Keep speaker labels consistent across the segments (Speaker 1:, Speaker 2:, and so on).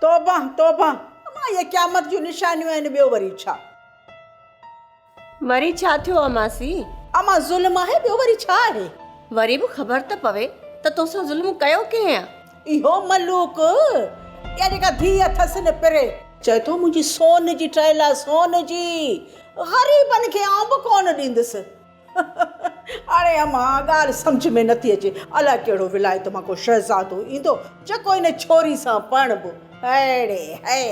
Speaker 1: तौबा तौबा अम्मा ये क़यामत जूं निशानियूं आहिनि ॿियो वरी छा
Speaker 2: वरी छा थियो आहे मासी?
Speaker 1: अम्मा ज़ुल्म आहे ॿियो वरी छा आहे
Speaker 2: वरी बि ख़बर त पवे त तोसां ज़ुल्म कयो कंहिं आहे?
Speaker 1: इहो मलूक या जेका धीअ अथसि न पिरे चए थो मुंहिंजी सोन जी ठहियल आहे सोन जी ग़रीबनि खे आउं बि कोन ॾींदुसि अरे अम्मा ॻाल्हि सम्झ में नथी अचे अलाए कहिड़ो विलायत मां को शहज़ादो ईंदो जेको इन छोरी सां पणबो अड़े है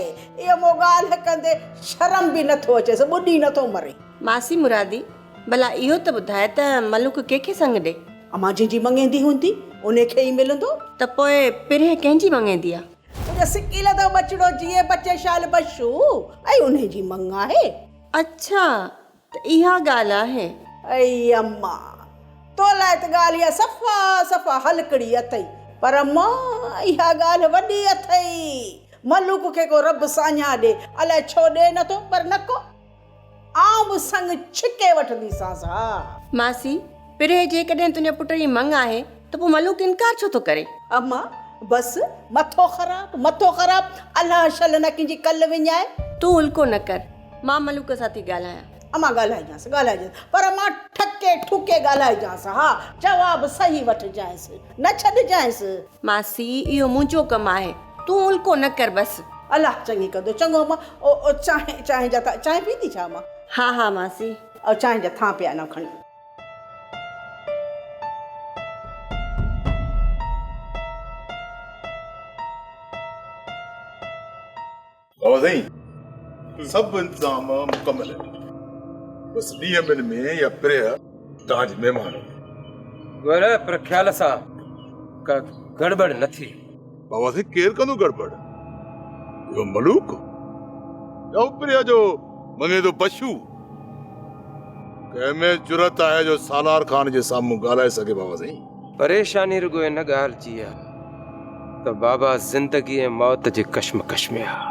Speaker 1: इहो मूं ॻाल्हि कंदे शर्म बि नथो अचेसि ॿुॾी नथो मरे।
Speaker 2: मासी मुरादी भला इहो त ॿुधाए त मलूक कंहिंखे संग ॾे?
Speaker 1: अम्मा जंहिंजी मंगेंदी हूंदी उन खे ई मिलंदो।
Speaker 2: त पोइ पिरे कंहिंजी मंगेंदी आहे?
Speaker 1: तुंहिंजा सिकील तो बचड़ो जीए बचे शाल बशू ऐं उन जी मंग आहे।
Speaker 2: अच्छा त इहा ॻाल्हि आहे।
Speaker 1: ऐं अम्मा तो लाइ त ॻाल्हि इहा सफ़ा सफ़ा हलकड़ी अथई पर अम्मा इहा ॻाल्हि वॾी अथई मलूक खे को रब साञा ॾे अलाए छो ॾे नथो पर नको आउं बि संग छिके वठंदीसांसि। हा
Speaker 2: मासी पिरे जेकॾहिं तुंहिंजे पुट जी मंग आहे त पोइ मलूक इनकार छो थो करे?
Speaker 1: अम्मा बसि मथो ख़राब अलाह शल न कंहिंजी कल विञाए।
Speaker 2: तूं उल्को न कर मां मलूक सां थी ॻाल्हायां।
Speaker 1: अम्मा ॻाल्हाइजांसि पर मां ठके ठुके ॻाल्हाइजांसि हा जवाबु सही वठिजांइसि न छॾिजांइसि।
Speaker 2: मासी इहो मुंहिंजो कमु आहे तूं उल्को न कर बसि।
Speaker 1: अलाह चङी कंदो चङो अम्मा ओ चांहि जा चांहि पीती छा अम्मा?
Speaker 2: हा हा मासी
Speaker 1: और चांहि जा थां पिया न खणी।
Speaker 3: बाबा साईं सब इंतजाम मुकम्मल है बस ॾींहं ॿिनि में या पिरे तव्हांजी महिमान
Speaker 4: वर पर ख्याल सां का गड़बड़ न थी।
Speaker 3: बाबा साईं केरु कंदो गड़बड़ इहो मलूक या पिरे जो मंगे तो बशू कंहिंमें जुरत आहे जो सालार खान जे साम्हूं ॻाल्हाए सघे। बाबा साईं
Speaker 4: परेशानी रुगो इन ॻाल्हि जी आहे त बाबा ज़िंदगी ऐं मौत जे कश्मकश में आहे।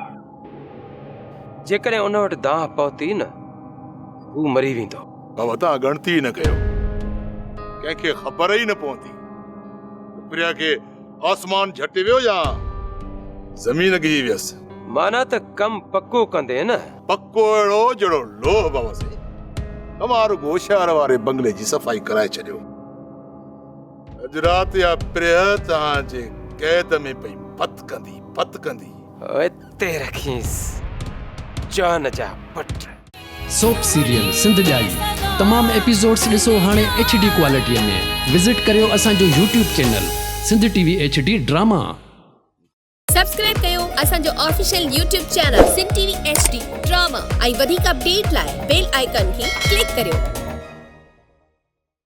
Speaker 4: जेकॾहिं उन वटि दांह पहुती न हू मरी वेंदो।
Speaker 3: बाबा तव्हां गणती न कयो कंहिंखे ख़बर ई न पवंदी प्रिया खे आसमान झटे वियो या ज़मीन गिरी वियसि।
Speaker 4: माना त कम पक्को कंदे न
Speaker 3: पक्को अहिड़ो जहिड़ो लोह। बाबा साईं हमारो गोशार वारे बंगले जी सफ़ाई कराए छॾियो। अॼु राति या प्रिया तव्हांजे कैद में पई फत कंदी
Speaker 4: हिते रखीसि जान जा पट।
Speaker 5: सोप सीरियल सिंध जाई तमाम एपिसोड्स ॾिसो हाणे HD क्वालिटीअ में। विज़िट करियो असांजो YouTube channel Sindh TV HD drama.
Speaker 6: Subscribe कयो असांजो official YouTube channel Sindh TV HD drama ऐं वधीक अपडेट लाइ बेल आइकन खे क्लिक करियो।